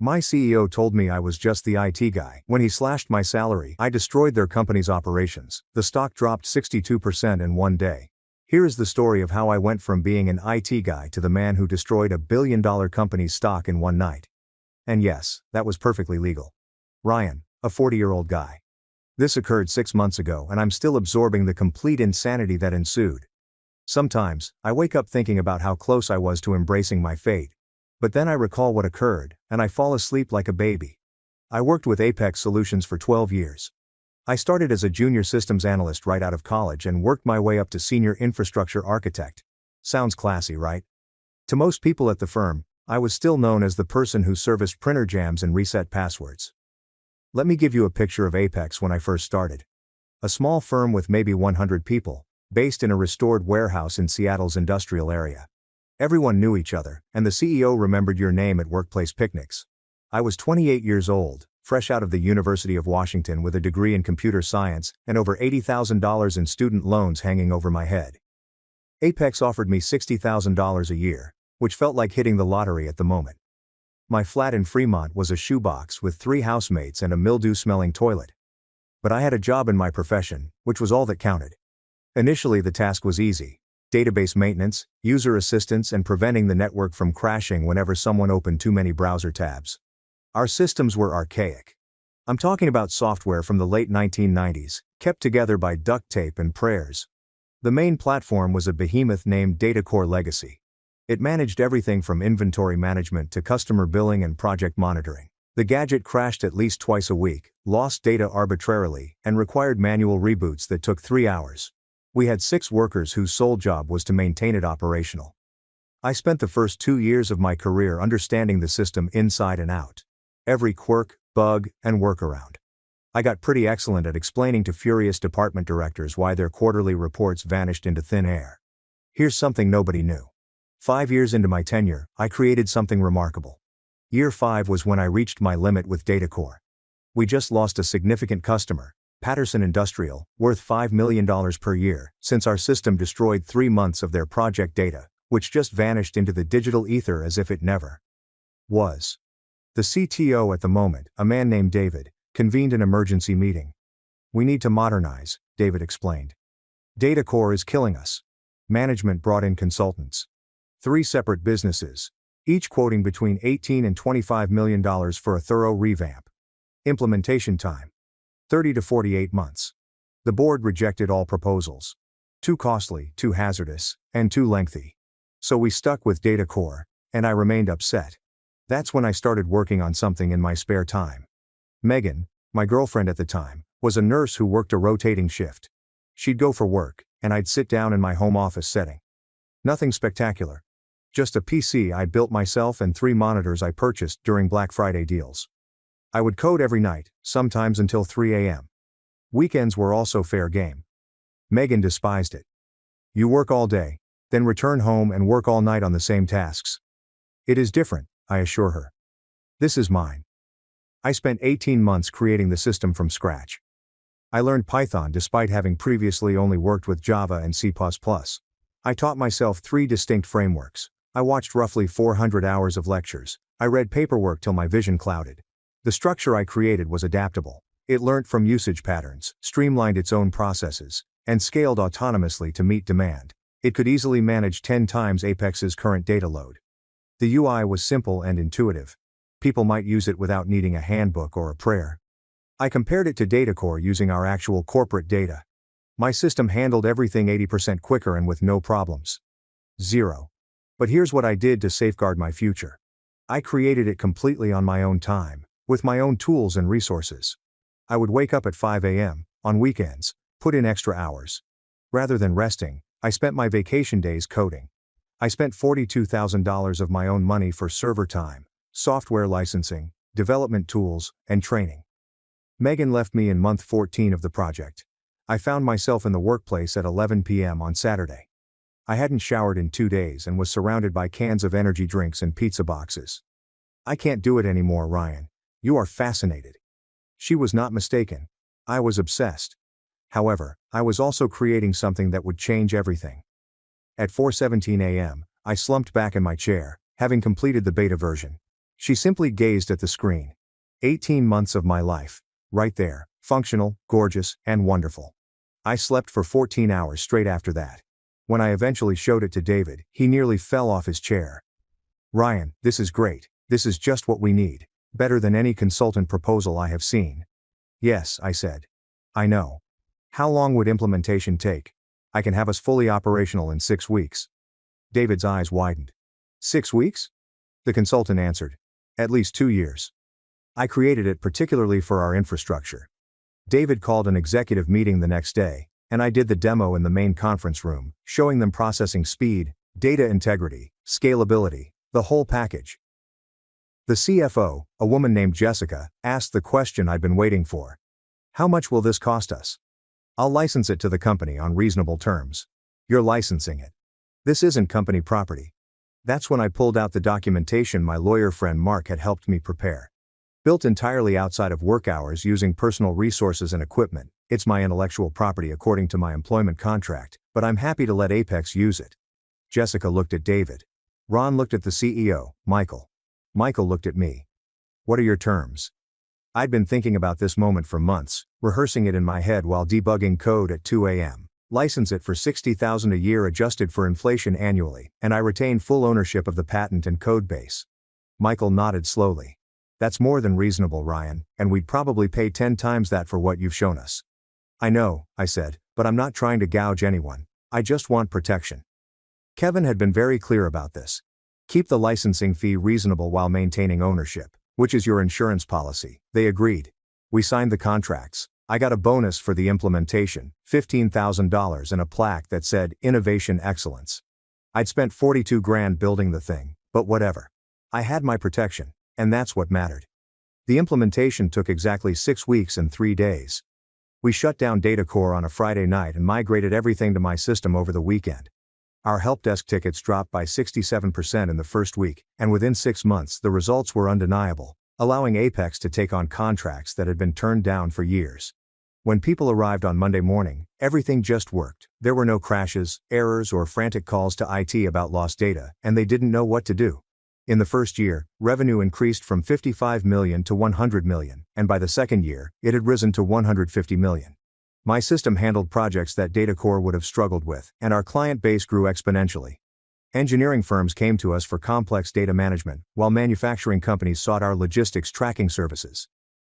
My CEO told me I was just the IT guy. When he slashed my salary, I destroyed their company's operations. The stock dropped 62% in one day. Here is the story of how I went from being an IT guy to the man who destroyed a billion-dollar company's stock in one night. And yes, that was perfectly legal. Ryan, a 40-year-old guy. This occurred 6 months ago and I'm still absorbing the complete insanity that ensued. Sometimes, I wake up thinking about how close I was to embracing my fate. But then I recall what occurred, and I fall asleep like a baby. I worked with Apex Solutions for 12 years. I started as a junior systems analyst right out of college and worked my way up to senior infrastructure architect. Sounds classy, right? To most people at the firm, I was still known as the person who serviced printer jams and reset passwords. Let me give you a picture of Apex when I first started. A small firm with maybe 100 people, based in a restored warehouse in Seattle's industrial area. Everyone knew each other, and the CEO remembered your name at workplace picnics. I was 28 years old, fresh out of the University of Washington with a degree in computer science and over $80,000 in student loans hanging over my head. Apex offered me $60,000 a year, which felt like hitting the lottery at the moment. My flat in Fremont was a shoebox with 3 housemates and a mildew-smelling toilet. But I had a job in my profession, which was all that counted. Initially the task was easy. Database maintenance, user assistance and preventing the network from crashing whenever someone opened too many browser tabs. Our systems were archaic. I'm talking about software from the late 1990s, kept together by duct tape and prayers. The main platform was a behemoth named DataCore Legacy. It managed everything from inventory management to customer billing and project monitoring. The gadget crashed at least twice a week, lost data arbitrarily, and required manual reboots that took 3 hours. We had 6 workers whose sole job was to maintain it operational. I spent the first 2 years of my career understanding the system inside and out. Every quirk, bug, and workaround. I got pretty excellent at explaining to furious department directors why their quarterly reports vanished into thin air. Here's something nobody knew. 5 years into my tenure, I created something remarkable. Year 5 was when I reached my limit with DataCore. We just lost a significant customer, Patterson Industrial, worth $5 million per year, since our system destroyed 3 months of their project data, which just vanished into the digital ether as if it never was. The CTO at the moment, a man named David, convened an emergency meeting. We need to modernize, David explained. DataCore is killing us. Management brought in consultants. 3 separate businesses, each quoting between $18 and $25 million for a thorough revamp. Implementation time: 30 to 48 months. The board rejected all proposals. Too costly, too hazardous, and too lengthy. So we stuck with DataCore, and I remained upset. That's when I started working on something in my spare time. Megan, my girlfriend at the time, was a nurse who worked a rotating shift. She'd go for work, and I'd sit down in my home office setting. Nothing spectacular. Just a PC I'd built myself and 3 monitors I purchased during Black Friday deals. I would code every night, sometimes until 3 a.m. Weekends were also fair game. Megan despised it. You work all day, then return home and work all night on the same tasks. It is different, I assure her. This is mine. I spent 18 months creating the system from scratch. I learned Python despite having previously only worked with Java and C++. I taught myself 3 distinct frameworks. I watched roughly 400 hours of lectures. I read paperwork till my vision clouded. The structure I created was adaptable. It learnt from usage patterns, streamlined its own processes, and scaled autonomously to meet demand. It could easily manage 10 times Apex's current data load. The UI was simple and intuitive. People might use it without needing a handbook or a prayer. I compared it to DataCore using our actual corporate data. My system handled everything 80% quicker and with no problems. 0. But here's what I did to safeguard my future. I created it completely on my own time, with my own tools and resources. I would wake up at 5 a.m., on weekends, put in extra hours. Rather than resting, I spent my vacation days coding. I spent $42,000 of my own money for server time, software licensing, development tools, and training. Megan left me in month 14 of the project. I found myself in the workplace at 11 p.m. on Saturday. I hadn't showered in 2 days and was surrounded by cans of energy drinks and pizza boxes. I can't do it anymore, Ryan. You are fascinated. She was not mistaken. I was obsessed. However, I was also creating something that would change everything. At 4:17 a.m., I slumped back in my chair, having completed the beta version. She simply gazed at the screen. 18 months of my life. Right there, functional, gorgeous, and wonderful. I slept for 14 hours straight after that. When I eventually showed it to David, he nearly fell off his chair. "Ryan, this is great. This is just what we need. Better than any consultant proposal I have seen." "Yes," I said. "I know. How long would implementation take?" "I can have us fully operational in 6 weeks." David's eyes widened. 6 weeks? The consultant answered. "At least 2 years. I created it particularly for our infrastructure." David called an executive meeting the next day, and I did the demo in the main conference room, showing them processing speed, data integrity, scalability, the whole package. The CFO, a woman named Jessica, asked the question I'd been waiting for. "How much will this cost us?" "I'll license it to the company on reasonable terms." "You're licensing it. This isn't company property." That's when I pulled out the documentation my lawyer friend Mark had helped me prepare. Built entirely outside of work hours using personal resources and equipment, it's my intellectual property according to my employment contract, but I'm happy to let Apex use it. Jessica looked at David. Ron looked at the CEO, Michael. Michael looked at me. "What are your terms?" I'd been thinking about this moment for months, rehearsing it in my head while debugging code at 2 a.m. "License it for $60,000 a year adjusted for inflation annually, and I retain full ownership of the patent and code base." Michael nodded slowly. "That's more than reasonable, Ryan, and we'd probably pay 10 times that for what you've shown us." "I know," I said, "but I'm not trying to gouge anyone. I just want protection." Kevin had been very clear about this. "Keep the licensing fee reasonable while maintaining ownership, which is your insurance policy." They agreed. We signed the contracts. I got a bonus for the implementation, $15,000 and a plaque that said, "Innovation Excellence." I'd spent 42 grand building the thing, but whatever. I had my protection, and that's what mattered. The implementation took exactly 6 weeks and 3 days. We shut down DataCore on a Friday night and migrated everything to my system over the weekend. Our help desk tickets dropped by 67% in the first week, and within 6 months the results were undeniable, allowing Apex to take on contracts that had been turned down for years. When people arrived on Monday morning, everything just worked. There were no crashes, errors, or frantic calls to IT about lost data, and they didn't know what to do. In the first year, revenue increased from $55 million to $100 million, and by the second year, it had risen to $150 million. My system handled projects that DataCore would have struggled with, and our client base grew exponentially. Engineering firms came to us for complex data management, while manufacturing companies sought our logistics tracking services.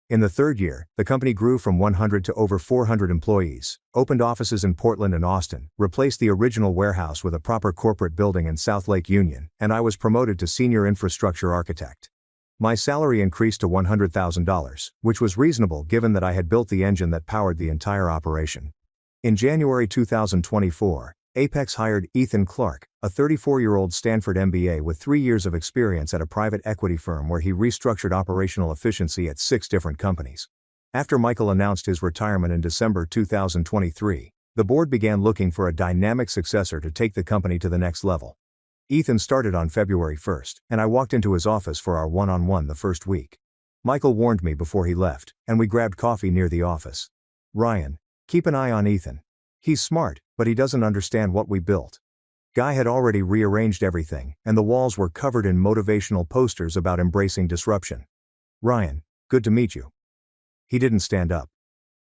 In the third year, the company grew from 100 to over 400 employees, opened offices in Portland and Austin, replaced the original warehouse with a proper corporate building in South Lake Union, and I was promoted to senior infrastructure architect. My salary increased to $100,000, which was reasonable given that I had built the engine that powered the entire operation. In January 2024, Apex hired Ethan Clark, a 34-year-old Stanford MBA with 3 years of experience at a private equity firm where he restructured operational efficiency at 6 different companies. After Michael announced his retirement in December 2023, the board began looking for a dynamic successor to take the company to the next level. Ethan started on February 1st, and I walked into his office for our one-on-one the first week. Michael warned me before he left, and we grabbed coffee near the office. "Ryan, keep an eye on Ethan. He's smart, but he doesn't understand what we built." Guy had already rearranged everything, and the walls were covered in motivational posters about embracing disruption. "Ryan, good to meet you." He didn't stand up.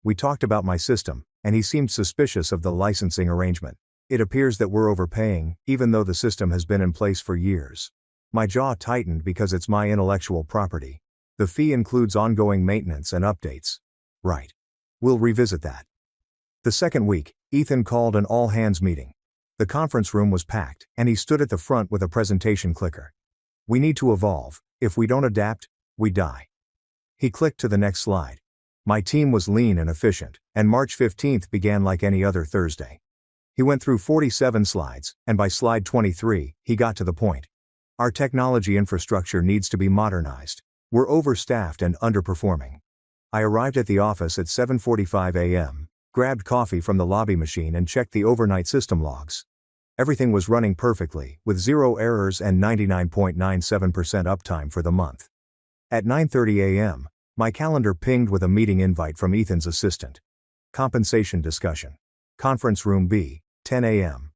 We talked about my system, and he seemed suspicious of the licensing arrangement. "It appears that we're overpaying, even though the system has been in place for years." My jaw tightened because it's my intellectual property. "The fee includes ongoing maintenance and updates." "Right. We'll revisit that." The second week, Ethan called an all-hands meeting. The conference room was packed, and he stood at the front with a presentation clicker. "We need to evolve. If we don't adapt, we die." He clicked to the next slide. My team was lean and efficient, and March 15th began like any other Thursday. He went through 47 slides, and by slide 23, he got to the point. "Our technology infrastructure needs to be modernized. We're overstaffed and underperforming." I arrived at the office at 7:45 a.m., grabbed coffee from the lobby machine and checked the overnight system logs. Everything was running perfectly, with 0 errors and 99.97% uptime for the month. At 9:30 a.m., my calendar pinged with a meeting invite from Ethan's assistant. Compensation discussion. Conference room B, 10 a.m.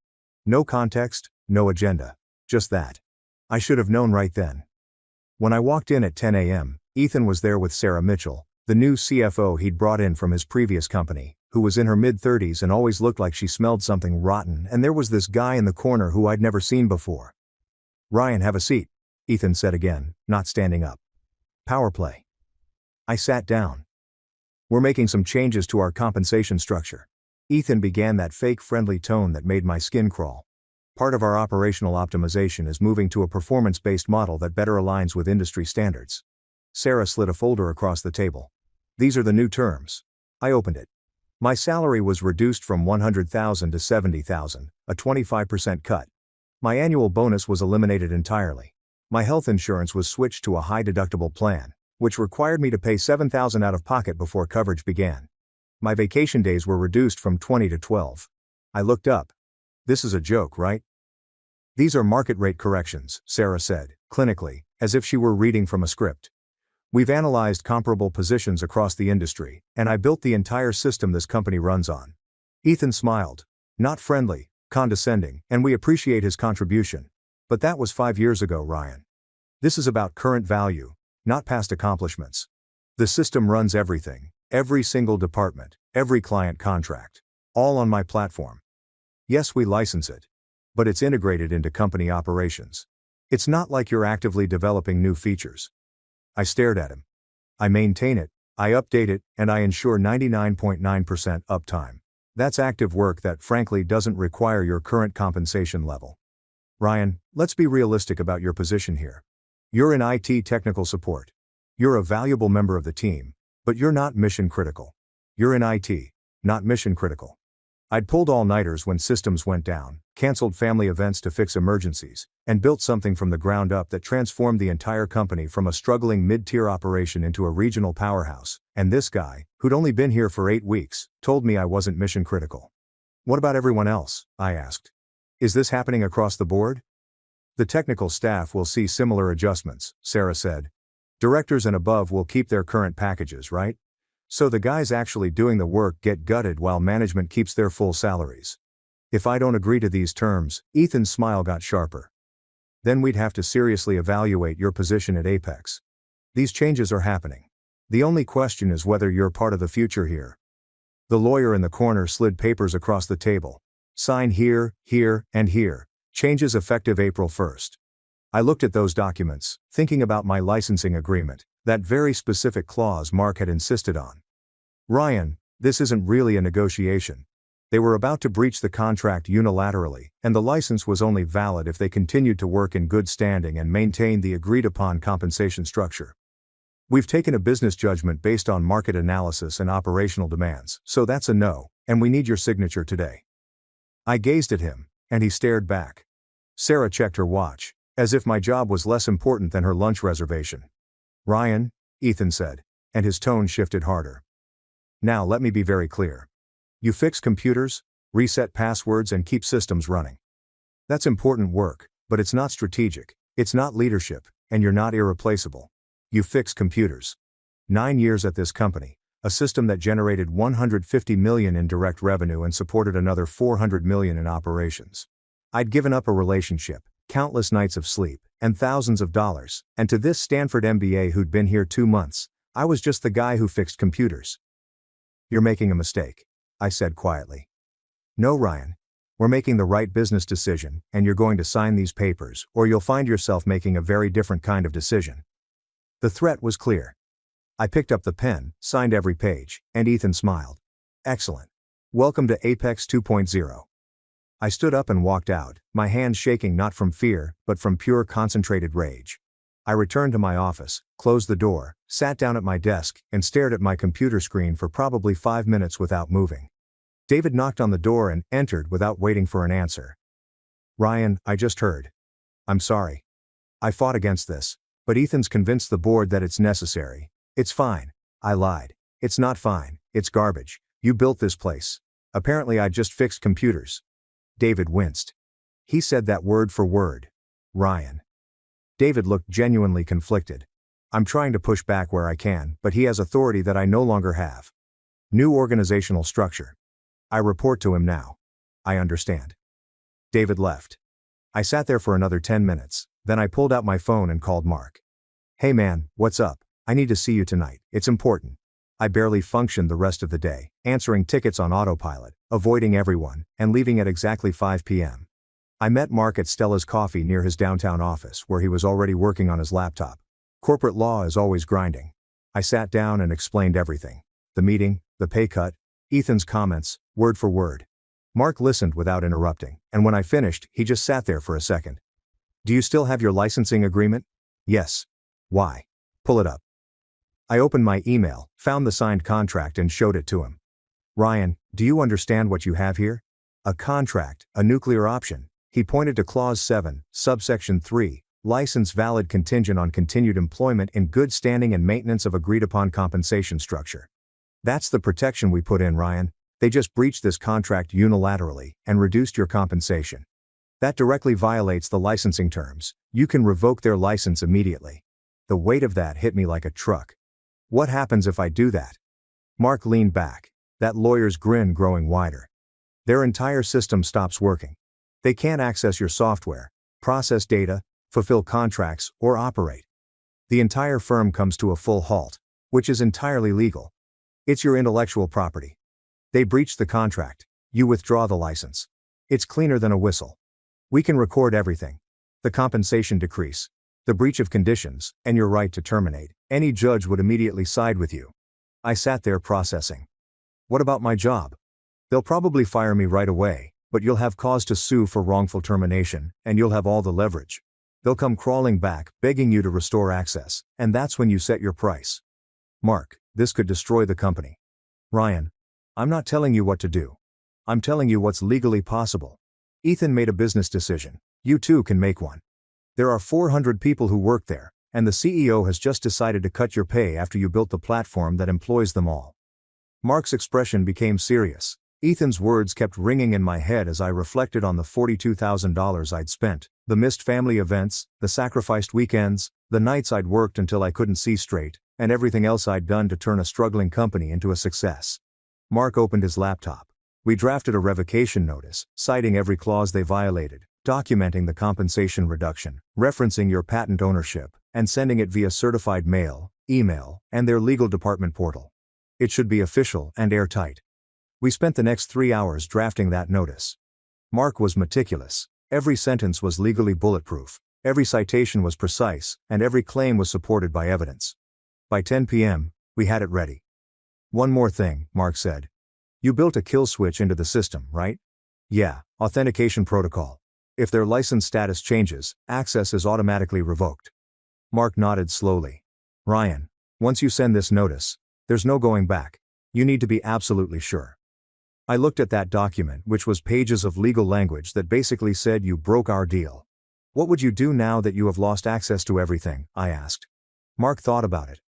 No context, no agenda. Just that. I should have known right then. When I walked in at 10 a.m., Ethan was there with Sarah Mitchell, the new CFO he'd brought in from his previous company, who was in her mid-30s and always looked like she smelled something rotten, and there was this guy in the corner who I'd never seen before. "Ryan, have a seat," Ethan said again, not standing up. "Power play." I sat down. "We're making some changes to our compensation structure." Ethan began that fake friendly tone that made my skin crawl. "Part of our operational optimization is moving to a performance-based model that better aligns with industry standards." Sarah slid a folder across the table. "These are the new terms." I opened it. My salary was reduced from $100,000 to $70,000, a 25% cut. My annual bonus was eliminated entirely. My health insurance was switched to a high-deductible plan, which required me to pay $7,000 out of pocket before coverage began. My vacation days were reduced from 20 to 12. I looked up. "This is a joke, right?" "These are market rate corrections," Sarah said, clinically, as if she were reading from a script. "We've analyzed comparable positions across the industry, and I built the entire system this company runs on." Ethan smiled. "Not friendly, condescending, and we appreciate his contribution. But that was 5 years ago, Ryan. This is about current value, not past accomplishments. The system runs everything, every single department, every client contract. All on my platform. Yes, we license it. But it's integrated into company operations. It's not like you're actively developing new features." I stared at him. "I maintain it, I update it, and I ensure 99.9% uptime. That's active work that frankly doesn't require your current compensation level." "Ryan, let's be realistic about your position here. You're in IT technical support. You're a valuable member of the team, but you're not mission critical. You're in IT, not mission critical." I'd pulled all-nighters when systems went down, canceled family events to fix emergencies, and built something from the ground up that transformed the entire company from a struggling mid-tier operation into a regional powerhouse, and this guy, who'd only been here for 8 weeks, told me I wasn't mission critical. "What about everyone else?" I asked. "Is this happening across the board?" "The technical staff will see similar adjustments," Sarah said. "Directors and above will keep their current packages, right? So the guys actually doing the work get gutted while management keeps their full salaries. If I don't agree to these terms," Ethan's smile got sharper, "then we'd have to seriously evaluate your position at Apex. These changes are happening. The only question is whether you're part of the future here." The lawyer in the corner slid papers across the table. "Sign here, here, and here. Changes effective April 1st. I looked at those documents, thinking about my licensing agreement, that very specific clause Mark had insisted on. "Ryan, this isn't really a negotiation. They were about to breach the contract unilaterally, and the license was only valid if they continued to work in good standing and maintained the agreed-upon compensation structure. We've taken a business judgment based on market analysis and operational demands, so that's a no, and we need your signature today." I gazed at him, and he stared back. Sarah checked her watch, as if my job was less important than her lunch reservation. "Ryan," Ethan said, and his tone shifted harder. "Now let me be very clear. You fix computers, reset passwords, and keep systems running. That's important work, but it's not strategic, it's not leadership, and you're not irreplaceable. You fix computers. 9 years at this company, a system that generated $150 million in direct revenue and supported another $400 million in operations. I'd given up a relationship, countless nights of sleep, and thousands of dollars, and to this Stanford MBA who'd been here 2 months, I was just the guy who fixed computers." "You're making a mistake," I said quietly. "No, Ryan. We're making the right business decision, and you're going to sign these papers, or you'll find yourself making a very different kind of decision." The threat was clear. I picked up the pen, signed every page, and Ethan smiled. "Excellent. Welcome to Apex 2.0. I stood up and walked out, my hands shaking not from fear, but from pure concentrated rage. I returned to my office, closed the door, sat down at my desk, and stared at my computer screen for probably 5 minutes without moving. David knocked on the door and entered without waiting for an answer. "Ryan, I just heard. I'm sorry. I fought against this, but Ethan's convinced the board that it's necessary." "It's fine." I lied. "It's not fine, it's garbage. You built this place. Apparently I just fixed computers." David winced. He said that word for word. "Ryan." David looked genuinely conflicted. "I'm trying to push back where I can, but he has authority that I no longer have. New organizational structure. I report to him now." "I understand." David left. I sat there for another 10 minutes, then I pulled out my phone and called Mark. Hey man, what's up? I need to see you tonight, it's important. I barely functioned the rest of the day, answering tickets on autopilot, avoiding everyone, and leaving at exactly 5 p.m. I met Mark at Stella's Coffee near his downtown office where he was already working on his laptop. Corporate law is always grinding. I sat down and explained everything. The meeting, the pay cut, Ethan's comments, word for word. Mark listened without interrupting, and when I finished, he just sat there for a second. Do you still have your licensing agreement? Yes. Why? Pull it up. I opened my email, found the signed contract and showed it to him. Ryan, do you understand what you have here? A contract, a nuclear option. He pointed to Clause 7, Subsection 3, license valid contingent on continued employment in good standing and maintenance of agreed upon compensation structure. That's the protection we put in, Ryan. They just breached this contract unilaterally and reduced your compensation. That directly violates the licensing terms. You can revoke their license immediately. The weight of that hit me like a truck. What happens if I do that? Mark leaned back, that lawyer's grin growing wider. Their entire system stops working. They can't access your software, process data, fulfill contracts, or operate. The entire firm comes to a full halt, which is entirely legal. It's your intellectual property. They breached the contract. You withdraw the license. It's cleaner than a whistle. We can record everything. The compensation decrease, the breach of conditions, and your right to terminate. Any judge would immediately side with you. I sat there processing. What about my job? They'll probably fire me right away, but you'll have cause to sue for wrongful termination, and you'll have all the leverage. They'll come crawling back, begging you to restore access, and that's when you set your price. Mark, this could destroy the company. Ryan, I'm not telling you what to do. I'm telling you what's legally possible. Ethan made a business decision. You too can make one. There are 400 people who work there, and the CEO has just decided to cut your pay after you built the platform that employs them all. Mark's expression became serious. Ethan's words kept ringing in my head as I reflected on the $42,000 I'd spent, the missed family events, the sacrificed weekends, the nights I'd worked until I couldn't see straight, and everything else I'd done to turn a struggling company into a success. Mark opened his laptop. We drafted a revocation notice, citing every clause they violated, documenting the compensation reduction, referencing your patent ownership, and sending it via certified mail, email, and their legal department portal. It should be official and airtight. We spent the next 3 hours drafting that notice. Mark was meticulous. Every sentence was legally bulletproof, every citation was precise, and every claim was supported by evidence. By 10 p.m., we had it ready. One more thing, Mark said. You built a kill switch into the system, right? Yeah, authentication protocol. If their license status changes, access is automatically revoked. Mark nodded slowly. Ryan, once you send this notice, there's no going back. You need to be absolutely sure. I looked at that document, which was pages of legal language that basically said you broke our deal. What would you do now that you have lost access to everything? I asked. Mark thought about it.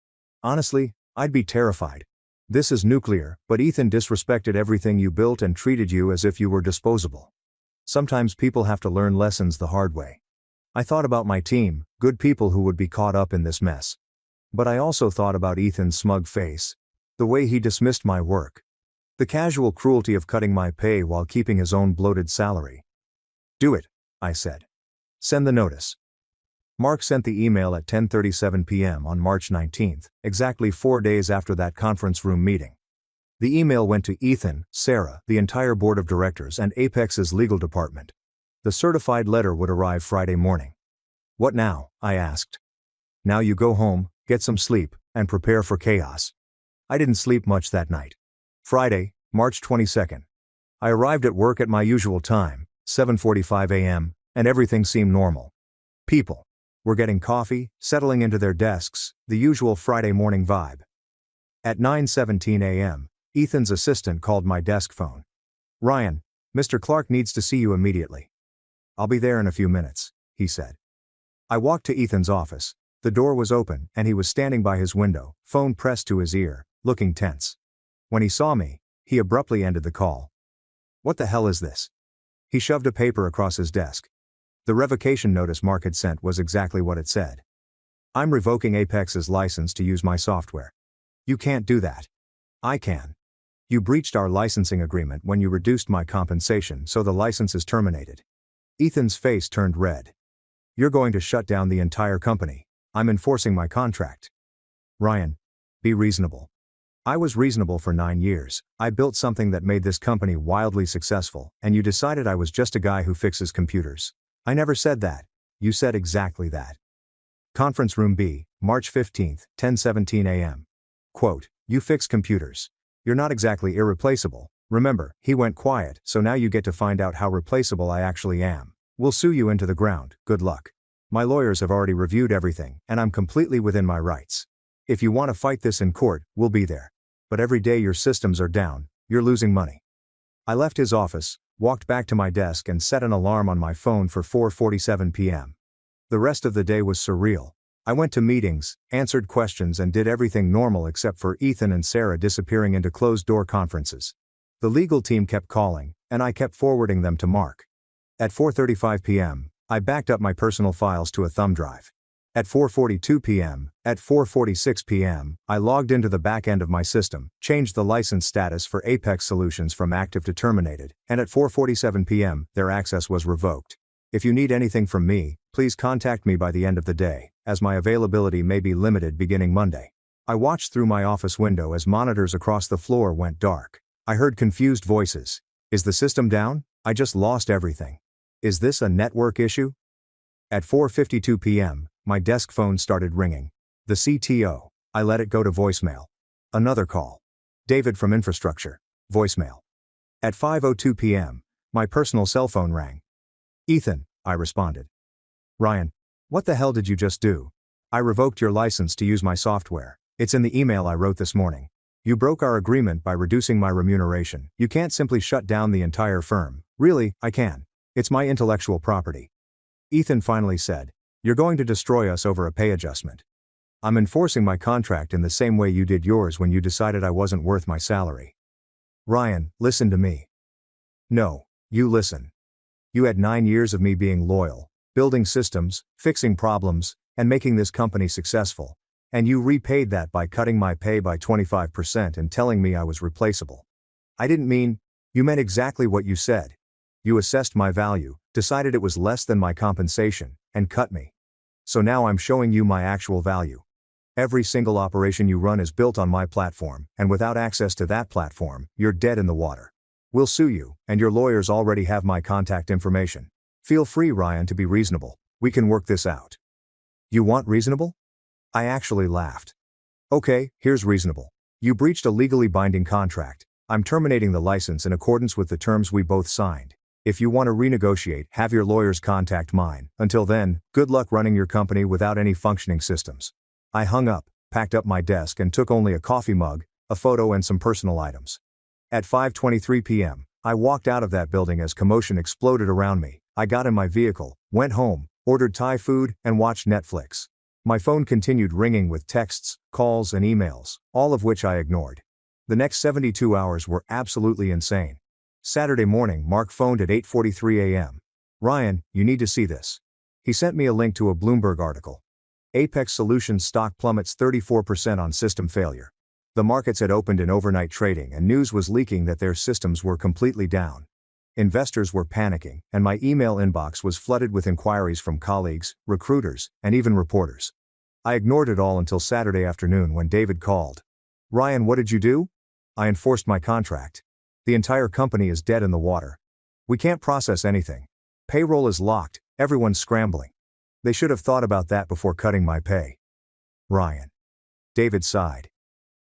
Honestly, I'd be terrified. This is nuclear, but Ethan disrespected everything you built and treated you as if you were disposable. Sometimes people have to learn lessons the hard way. I thought about my team, good people who would be caught up in this mess. But I also thought about Ethan's smug face. The way he dismissed my work. The casual cruelty of cutting my pay while keeping his own bloated salary. Do it, I said. Send the notice. Mark sent the email at 10:37 p.m. on March 19th, exactly 4 days after that conference room meeting. The email went to Ethan, Sarah, the entire board of directors and Apex's legal department. The certified letter would arrive Friday morning. What now? I asked. Now you go home, get some sleep, and prepare for chaos. I didn't sleep much that night. Friday, March 22nd. I arrived at work at my usual time, 7:45 a.m., and everything seemed normal. People were getting coffee, settling into their desks, the usual Friday morning vibe. At 9:17 a.m., Ethan's assistant called my desk phone. Ryan, Mr. Clark needs to see you immediately. I'll be there in a few minutes, he said. I walked to Ethan's office. The door was open, and he was standing by his window, phone pressed to his ear, looking tense. When he saw me, he abruptly ended the call. What the hell is this? He shoved a paper across his desk. The revocation notice Mark had sent was exactly what it said. I'm revoking Apex's license to use my software. You can't do that. I can. You breached our licensing agreement when you reduced my compensation, so the license is terminated. Ethan's face turned red. You're going to shut down the entire company. I'm enforcing my contract. Ryan, be reasonable. I was reasonable for 9 years. I built something that made this company wildly successful, and you decided I was just a guy who fixes computers. I never said that. You said exactly that. Conference Room B, March 15, 10:17 a.m. Quote, you fix computers. You're not exactly irreplaceable. Remember, he went quiet, so now you get to find out how replaceable I actually am. We'll sue you into the ground, good luck. My lawyers have already reviewed everything, and I'm completely within my rights. If you want to fight this in court, we'll be there. But every day your systems are down, you're losing money. I left his office, walked back to my desk and set an alarm on my phone for 4:47 p.m. The rest of the day was surreal. I went to meetings, answered questions and did everything normal except for Ethan and Sarah disappearing into closed-door conferences. The legal team kept calling, and I kept forwarding them to Mark. At 4:35 p.m., I backed up my personal files to a thumb drive. At 4:42 p.m., at 4:46 p.m., I logged into the back end of my system, changed the license status for Apex Solutions from active to terminated, and at 4:47 p.m., their access was revoked. If you need anything from me, please contact me by the end of the day, as my availability may be limited beginning Monday. I watched through my office window as monitors across the floor went dark. I heard confused voices. Is the system down? I just lost everything. Is this a network issue? At 4:52 p.m., my desk phone started ringing. The CTO. I let it go to voicemail. Another call. David from infrastructure. Voicemail. At 5:02 p.m., my personal cell phone rang. Ethan, I responded. Ryan, what the hell did you just do? I revoked your license to use my software. It's in the email I wrote this morning. You broke our agreement by reducing my remuneration. You can't simply shut down the entire firm. Really, I can. It's my intellectual property. Ethan finally said, you're going to destroy us over a pay adjustment. I'm enforcing my contract in the same way you did yours when you decided I wasn't worth my salary. Ryan, listen to me. No, you listen. You had 9 years of me being loyal, building systems, fixing problems, and making this company successful. And you repaid that by cutting my pay by 25% and telling me I was replaceable. I didn't mean, you meant exactly what you said. You assessed my value, decided it was less than my compensation, and cut me. So now I'm showing you my actual value. Every single operation you run is built on my platform, and without access to that platform, you're dead in the water. We'll sue you, and your lawyers already have my contact information. Feel free, Ryan, to be reasonable. We can work this out. You want reasonable? I actually laughed. Okay, here's reasonable. You breached a legally binding contract. I'm terminating the license in accordance with the terms we both signed. If you want to renegotiate, have your lawyers contact mine. Until then, good luck running your company without any functioning systems. I hung up, packed up my desk and took only a coffee mug, a photo and some personal items. At 5:23 p.m., I walked out of that building as commotion exploded around me. I got in my vehicle, went home, ordered Thai food, and watched Netflix. My phone continued ringing with texts, calls and emails, all of which I ignored. The next 72 hours were absolutely insane. Saturday morning, Mark phoned at 8:43 a.m. Ryan, you need to see this. He sent me a link to a Bloomberg article. Apex Solutions stock plummets 34% on system failure. The markets had opened in overnight trading and news was leaking that their systems were completely down. Investors were panicking, and my email inbox was flooded with inquiries from colleagues, recruiters, and even reporters. I ignored it all until Saturday afternoon when David called. Ryan, what did you do? I enforced my contract. The entire company is dead in the water. We can't process anything. Payroll is locked, everyone's scrambling. They should have thought about that before cutting my pay. Ryan. David sighed.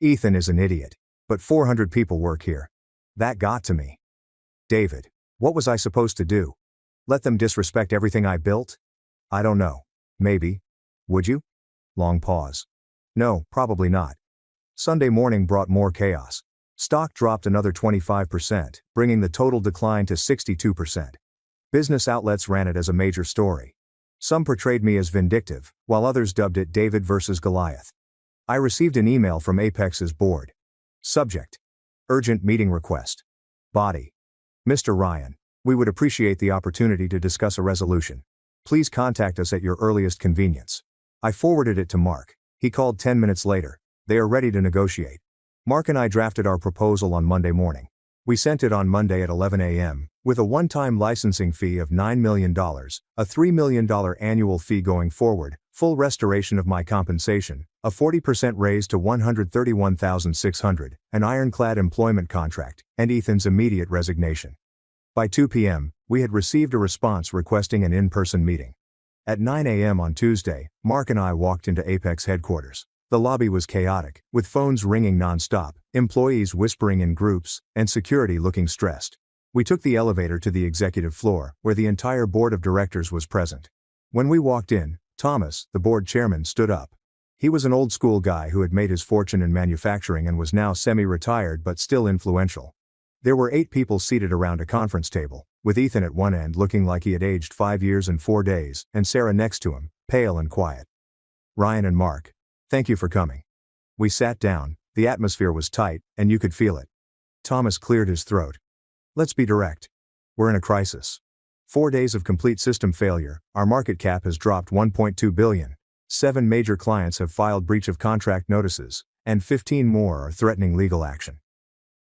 Ethan is an idiot. But 400 people work here. That got to me. David. What was I supposed to do? Let them disrespect everything I built? I don't know. Maybe. Would you? Long pause. No, probably not. Sunday morning brought more chaos. Stock dropped another 25%, bringing the total decline to 62%. Business outlets ran it as a major story. Some portrayed me as vindictive, while others dubbed it David versus Goliath. I received an email from Apex's board. Subject. Urgent meeting request. Body. Mr. Ryan, we would appreciate the opportunity to discuss a resolution. Please contact us at your earliest convenience. I forwarded it to Mark. He called 10 minutes later. They are ready to negotiate. Mark and I drafted our proposal on Monday morning. We sent it on Monday at 11 a.m., with a one-time licensing fee of $9 million, a $3 million annual fee going forward, Full restoration of my compensation, a 40% raise to $131,600, an ironclad employment contract, and Ethan's immediate resignation. By 2 p.m., we had received a response requesting an in-person meeting. At 9 a.m. on Tuesday, Mark and I walked into Apex headquarters. The lobby was chaotic, with phones ringing non-stop, employees whispering in groups, and security looking stressed. We took the elevator to the executive floor, where the entire board of directors was present. When we walked in, Thomas, the board chairman, stood up. He was an old-school guy who had made his fortune in manufacturing and was now semi-retired but still influential. There were 8 people seated around a conference table, with Ethan at one end looking like he had aged 5 years and 4 days, and Sarah next to him, pale and quiet. Ryan and Mark, thank you for coming. We sat down, the atmosphere was tight, and you could feel it. Thomas cleared his throat. Let's be direct. We're in a crisis. 4 days of complete system failure, our market cap has dropped $1.2 billion. 7 major clients have filed breach of contract notices, and 15 more are threatening legal action.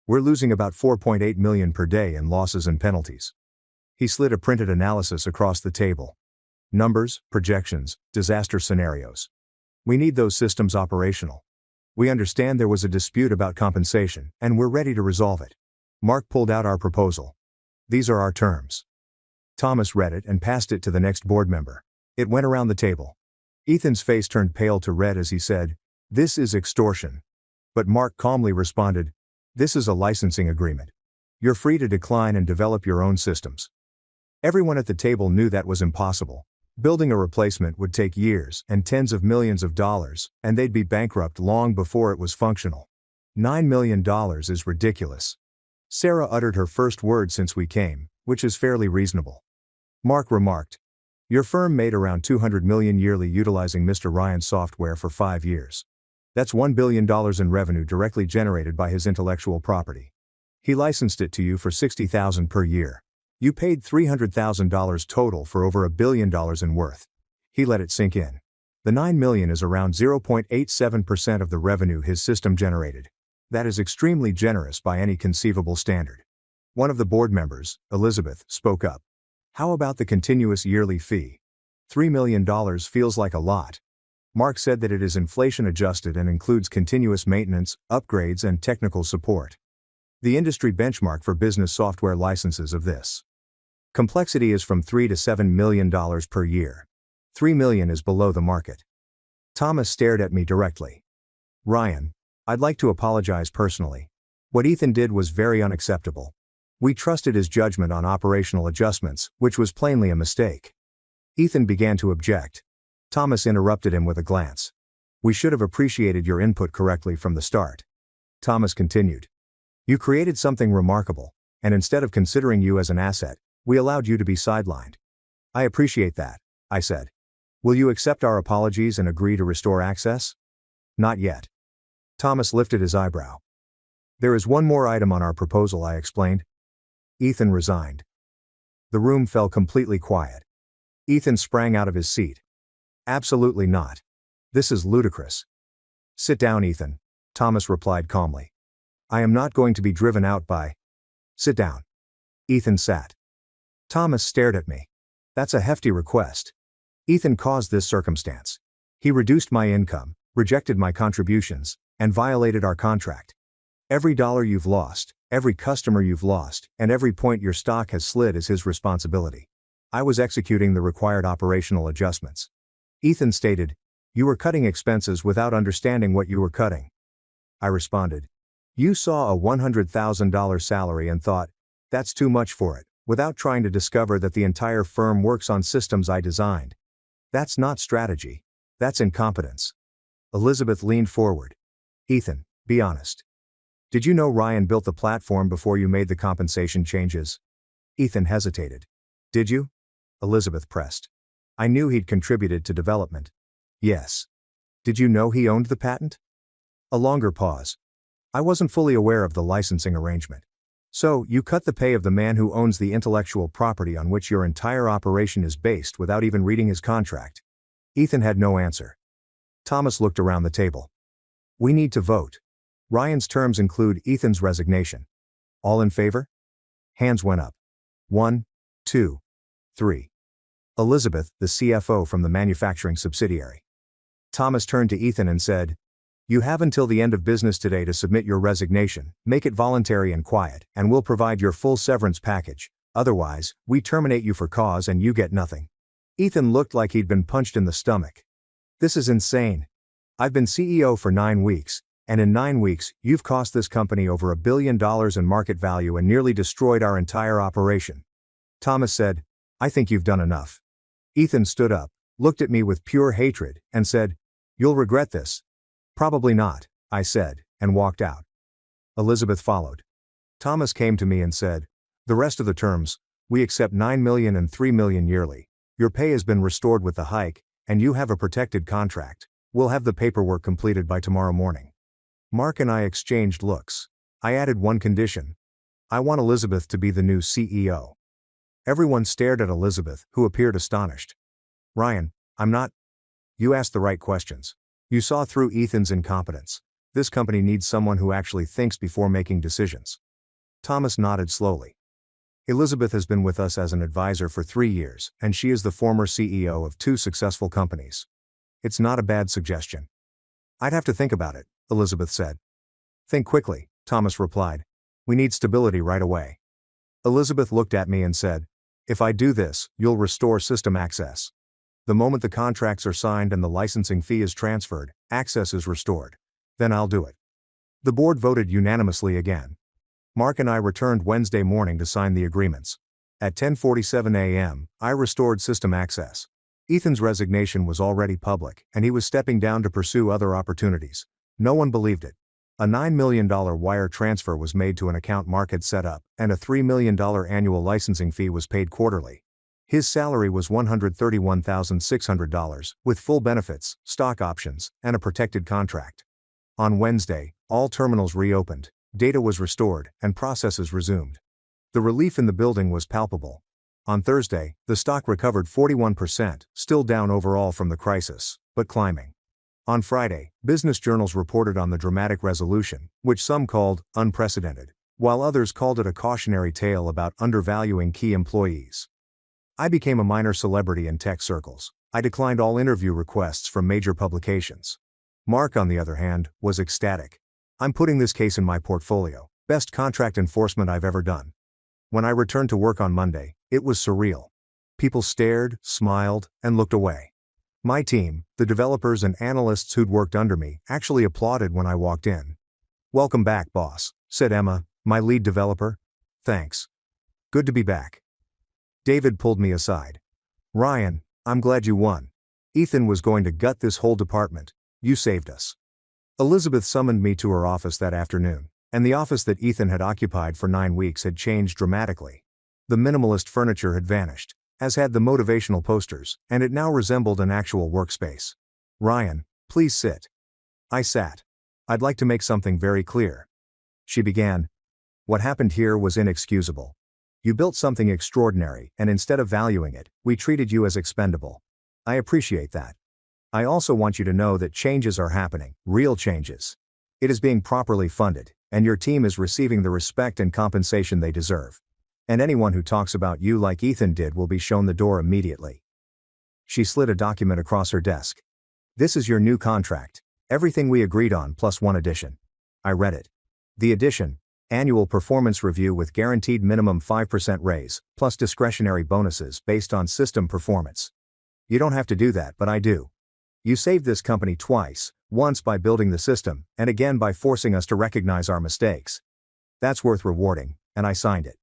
We're losing about $4.8 million per day in losses and penalties. He slid a printed analysis across the table. Numbers, projections, disaster scenarios. We need those systems operational. We understand there was a dispute about compensation, and we're ready to resolve it. Mark pulled out our proposal. These are our terms. Thomas read it and passed it to the next board member. It went around the table. Ethan's face turned pale to red as he said, "This is extortion." But Mark calmly responded, "This is a licensing agreement. You're free to decline and develop your own systems." Everyone at the table knew that was impossible. Building a replacement would take years and tens of millions of dollars, and they'd be bankrupt long before it was functional. $9 million is ridiculous. Sarah uttered her first word since we came, which is fairly reasonable. Mark remarked, "Your firm made around $200 million yearly utilizing Mr. Ryan's software for 5 years. That's $1 billion in revenue directly generated by his intellectual property. He licensed it to you for $60,000 per year. You paid $300,000 total for over $1 billion in worth." He let it sink in. The $9 million is around 0.87% of the revenue his system generated. That is extremely generous by any conceivable standard. One of the board members, Elizabeth, spoke up. "How about the continuous yearly fee? $3 million feels like a lot." Mark said that it is inflation adjusted and includes continuous maintenance, upgrades, and technical support. The industry benchmark for business software licenses of this complexity is from $3 to $7 million per year. $3 million is below the market. Thomas stared at me directly. "Ryan, I'd like to apologize personally. What Ethan did was very unacceptable. We trusted his judgment on operational adjustments, which was plainly a mistake." Ethan began to object. Thomas interrupted him with a glance. "We should have appreciated your input correctly from the start." Thomas continued. "You created something remarkable, and instead of considering you as an asset, we allowed you to be sidelined. I appreciate that," I said. "Will you accept our apologies and agree to restore access?" "Not yet." Thomas lifted his eyebrow. "There is one more item on our proposal," I explained. Ethan resigned. The room fell completely quiet. Ethan sprang out of his seat. "Absolutely not. This is ludicrous." "Sit down, Ethan," Thomas replied calmly. "I am not going to be driven out by—" "Sit down." Ethan sat. Thomas stared at me. "That's a hefty request. Ethan caused this circumstance. He reduced my income, rejected my contributions, and violated our contract. Every dollar you've lost, every customer you've lost, and every point your stock has slid is his responsibility. I was executing the required operational adjustments." Ethan stated, "You were cutting expenses without understanding what you were cutting." I responded, "You saw a $100,000 salary and thought, that's too much for it, without trying to discover that the entire firm works on systems I designed. That's not strategy. That's incompetence." Elizabeth leaned forward. "Ethan, be honest. Did you know Ryan built the platform before you made the compensation changes?" Ethan hesitated. "Did you?" Elizabeth pressed. "I knew he'd contributed to development." "Yes." "Did you know he owned the patent?" A longer pause. "I wasn't fully aware of the licensing arrangement." "So, you cut the pay of the man who owns the intellectual property on which your entire operation is based without even reading his contract?" Ethan had no answer. Thomas looked around the table. "We need to vote. Ryan's terms include Ethan's resignation. All in favor?" Hands went up. 1, 2, 3. Elizabeth, the CFO from the manufacturing subsidiary. Thomas turned to Ethan and said, "You have until the end of business today to submit your resignation, make it voluntary and quiet, and we'll provide your full severance package. Otherwise, we terminate you for cause and you get nothing." Ethan looked like he'd been punched in the stomach. "This is insane. I've been CEO for 9 weeks, and in 9 weeks, you've cost this company over $1 billion in market value and nearly destroyed our entire operation." Thomas said, "I think you've done enough." Ethan stood up, looked at me with pure hatred, and said, "You'll regret this." "Probably not," I said, and walked out. Elizabeth followed. Thomas came to me and said, "The rest of the terms, we accept $9 million and $3 million yearly. Your pay has been restored with the hike, and you have a protected contract. We'll have the paperwork completed by tomorrow morning." Mark and I exchanged looks. I added one condition. I want Elizabeth to be the new CEO. Everyone stared at Elizabeth, who appeared astonished. "Ryan, I'm not." "You asked the right questions. You saw through Ethan's incompetence. This company needs someone who actually thinks before making decisions." Thomas nodded slowly. "Elizabeth has been with us as an advisor for 3 years, and she is the former CEO of 2 successful companies. It's not a bad suggestion." "I'd have to think about it," Elizabeth said. "Think quickly," Thomas replied. "We need stability right away." Elizabeth looked at me and said, "If I do this, you'll restore system access. The moment the contracts are signed and the licensing fee is transferred, access is restored. Then I'll do it." The board voted unanimously again. Mark and I returned Wednesday morning to sign the agreements. At 10:47 a.m., I restored system access. Ethan's resignation was already public, and he was stepping down to pursue other opportunities. No one believed it. A $9 million wire transfer was made to an account Mark had set up, and a $3 million annual licensing fee was paid quarterly. His salary was $131,600, with full benefits, stock options, and a protected contract. On Wednesday, all terminals reopened, data was restored, and processes resumed. The relief in the building was palpable. On Thursday, the stock recovered 41%, still down overall from the crisis, but climbing. On Friday, business journals reported on the dramatic resolution, which some called unprecedented, while others called it a cautionary tale about undervaluing key employees. I became a minor celebrity in tech circles. I declined all interview requests from major publications. Mark, on the other hand, was ecstatic. "I'm putting this case in my portfolio. Best contract enforcement I've ever done." When I returned to work on Monday, it was surreal. People stared, smiled, and looked away. My team, the developers and analysts who'd worked under me, actually applauded when I walked in. "Welcome back, boss," said Emma, my lead developer. "Thanks. Good to be back." David pulled me aside. "Ryan, I'm glad you won. Ethan was going to gut this whole department. You saved us." Elizabeth summoned me to her office that afternoon, and the office that Ethan had occupied for 9 weeks had changed dramatically. The minimalist furniture had vanished, as had the motivational posters, and it now resembled an actual workspace. "Ryan, please sit." I sat. "I'd like to make something very clear." She began. "What happened here was inexcusable. You built something extraordinary, and instead of valuing it, we treated you as expendable. I appreciate that. I also want you to know that changes are happening, real changes. It is being properly funded, and your team is receiving the respect and compensation they deserve. And anyone who talks about you like Ethan did will be shown the door immediately." She slid a document across her desk. "This is your new contract. Everything we agreed on plus one addition." I read it. The addition: annual performance review with guaranteed minimum 5% raise, plus discretionary bonuses based on system performance. You don't have to do that, but I do. You saved this company twice, once by building the system, and again by forcing us to recognize our mistakes. That's worth rewarding, and I signed it.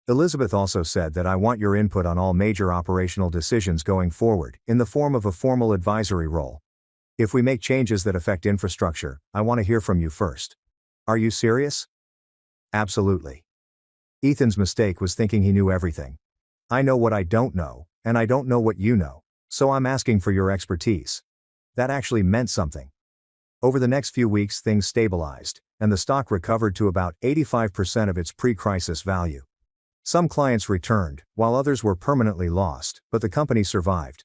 Elizabeth also said that I want your input on all major operational decisions going forward, in the form of a formal advisory role. If we make changes that affect infrastructure, I want to hear from you first. Are you serious? Absolutely. Ethan's mistake was thinking he knew everything. I know what I don't know, and I don't know what you know, so I'm asking for your expertise. That actually meant something. Over the next few weeks, things stabilized, and the stock recovered to about 85% of its pre-crisis value. Some clients returned, while others were permanently lost, but the company survived.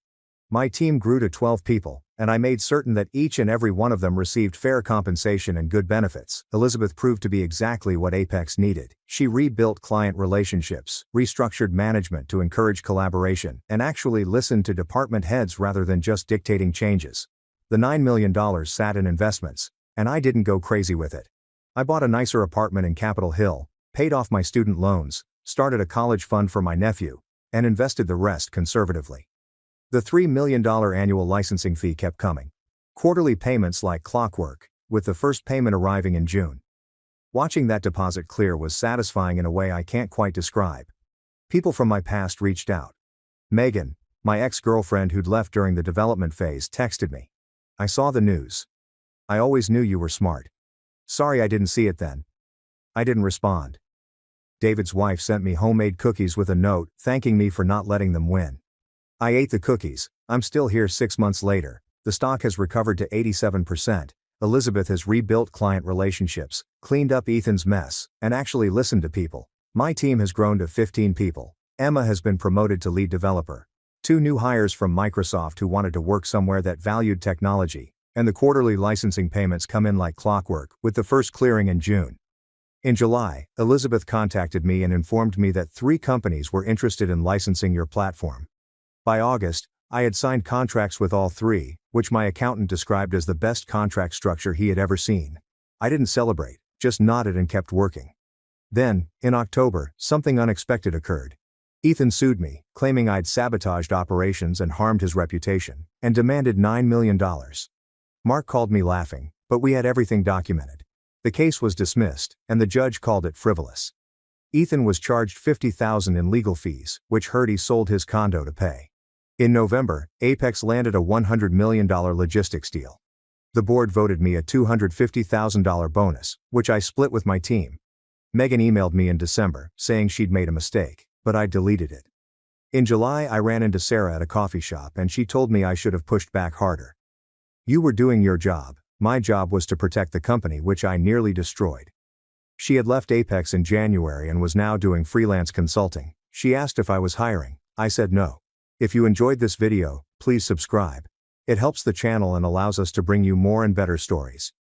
My team grew to 12 people, and I made certain that each and every one of them received fair compensation and good benefits. Elizabeth proved to be exactly what Apex needed. She rebuilt client relationships, restructured management to encourage collaboration, and actually listened to department heads rather than just dictating changes. The $9 million sat in investments, and I didn't go crazy with it. I bought a nicer apartment in Capitol Hill, paid off my student loans, started a college fund for my nephew, and invested the rest conservatively. The $3 million annual licensing fee kept coming. Quarterly payments like clockwork, with the first payment arriving in June. Watching that deposit clear was satisfying in a way I can't quite describe. People from my past reached out. Megan, my ex-girlfriend who'd left during the development phase, texted me. I saw the news. I always knew you were smart. Sorry I didn't see it then. I didn't respond. David's wife sent me homemade cookies with a note thanking me for not letting them win. I ate the cookies. I'm still here 6 months later. The stock has recovered to 87%. Elizabeth has rebuilt client relationships, cleaned up Ethan's mess, and actually listened to people. My team has grown to 15 people. Emma has been promoted to lead developer. 2 new hires from Microsoft who wanted to work somewhere that valued technology, and the quarterly licensing payments come in like clockwork, with the first clearing in June. In July, Elizabeth contacted me and informed me that 3 companies were interested in licensing your platform. By August, I had signed contracts with all 3, which my accountant described as the best contract structure he had ever seen. I didn't celebrate, just nodded and kept working. Then, in October, something unexpected occurred. Ethan sued me, claiming I'd sabotaged operations and harmed his reputation, and demanded $9 million. Mark called me laughing, but we had everything documented. The case was dismissed, and the judge called it frivolous. Ethan was charged $50,000 in legal fees, which Hurdy sold his condo to pay. In November, Apex landed a $100 million logistics deal. The board voted me a $250,000 bonus, which I split with my team. Megan emailed me in December, saying she'd made a mistake, but I deleted it. In July, I ran into Sarah at a coffee shop and she told me I should have pushed back harder. You were doing your job, my job was to protect the company, which I nearly destroyed. She had left Apex in January and was now doing freelance consulting. She asked if I was hiring. I said no. If you enjoyed this video, please subscribe. It helps the channel and allows us to bring you more and better stories.